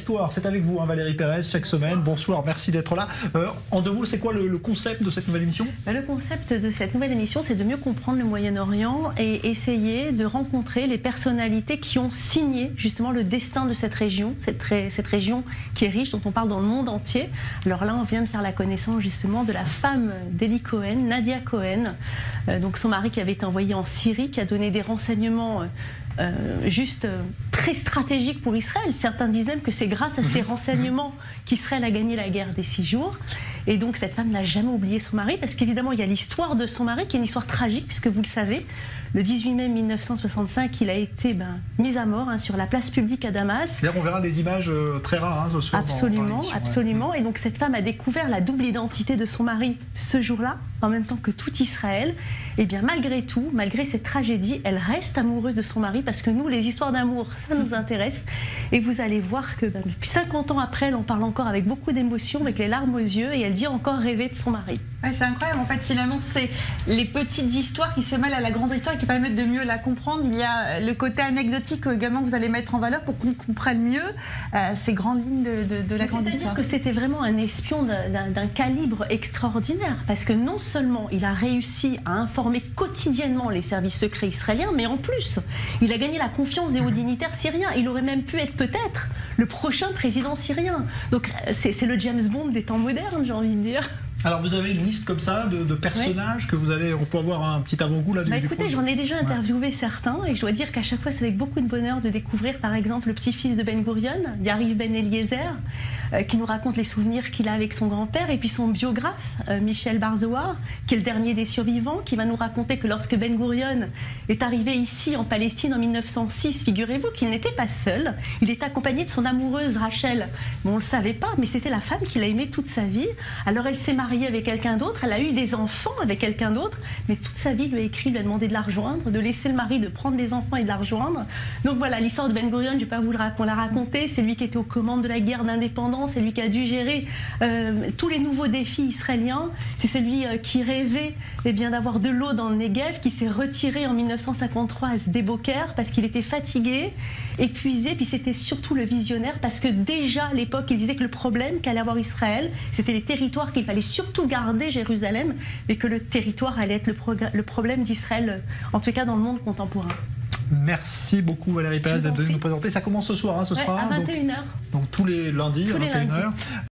histoire, c'est avec vous, hein, Valérie Pérez, chaque semaine. Bonsoir, merci d'être là. En deux mots, c'est quoi le concept de cette nouvelle émission? Le concept de cette nouvelle émission, c'est de mieux comprendre le Moyen-Orient et essayer de rencontrer les personnalités qui ont signé justement le destin de cette région qui est riche, dont on parle dans le monde entier. Alors là, on vient de faire la connaissance justement de la femme d'Eli Cohen, Nadia Cohen, donc son mari qui avait été envoyé en Syrie, qui a donné des renseignements très stratégiques pour Israël. Certains disent même que c'est grâce à ces renseignements qu'Israël a gagné la guerre des 6 jours. Et donc cette femme n'a jamais oublié son mari, parce qu'évidemment il y a l'histoire de son mari qui est une histoire tragique, puisque vous le savez, le 18 mai 1965, il a été mis à mort sur la place publique à Damas. D'ailleurs, on verra des images très rares ce soir. Absolument, dans absolument. Et donc cette femme a découvert la double identité de son mari ce jour-là, en même temps que tout Israël. Et bien malgré tout, malgré cette tragédie, elle reste amoureuse de son mari, parce que nous, les histoires d'amour, ça nous intéresse. Et vous allez voir que depuis 50 ans après, elle en parle encore avec beaucoup d'émotion, avec les larmes aux yeux, et elle dit encore rêver de son mari. Ouais, c'est incroyable, en fait, finalement, c'est les petites histoires qui se mêlent à la grande histoire et qui permettent de mieux la comprendre. Il y a le côté anecdotique également que vous allez mettre en valeur pour qu'on comprenne mieux ces grandes lignes de la grande histoire. C'est-à-dire que c'était vraiment un espion d'un calibre extraordinaire, parce que non seulement il a réussi à informer quotidiennement les services secrets israéliens, mais en plus, il a gagné la confiance des hauts dignitaires syriens. Il aurait même pu être peut-être le prochain président syrien. Donc c'est le James Bond des temps modernes, j'ai envie de dire. Alors vous avez une liste comme ça de personnages que on peut avoir un petit avant-goût là du écoutez, j'en ai déjà interviewé certains, et je dois dire qu'à chaque fois c'est avec beaucoup de bonheur de découvrir par exemple le petit-fils de Ben Gurion, Yariv Ben Eliezer, qui nous raconte les souvenirs qu'il a avec son grand-père, et puis son biographe, Michel Barzoar, qui est le dernier des survivants, qui va nous raconter que lorsque Ben Gurion est arrivé ici en Palestine en 1906, figurez-vous qu'il n'était pas seul, il était accompagné de son amoureuse Rachel. Bon, on ne le savait pas, mais c'était la femme qu'il a aimée toute sa vie. Alors elle s'est mariée avec quelqu'un d'autre, elle a eu des enfants avec quelqu'un d'autre, mais toute sa vie lui a écrit, lui a demandé de la rejoindre, de laisser le mari, de prendre des enfants et de la rejoindre. Donc voilà, l'histoire de Ben Gurion, je ne vais pas vous la raconter, c'est lui qui était aux commandes de la guerre d'indépendance, c'est lui qui a dû gérer tous les nouveaux défis israéliens, c'est celui qui rêvait d'avoir de l'eau dans le Negev, qui s'est retiré en 1953 à Sde-Boker parce qu'il était fatigué, épuisé, puis c'était surtout le visionnaire, parce que déjà à l'époque il disait que le problème qu'allait avoir Israël, c'était les territoires qu'il fallait surtout garder, Jérusalem, mais que le territoire allait être le problème d'Israël, en tout cas dans le monde contemporain. Merci beaucoup Valérie Pérez d'être venue nous présenter. Ça commence ce soir, ce sera à 21h. Donc tous les lundis à 21h.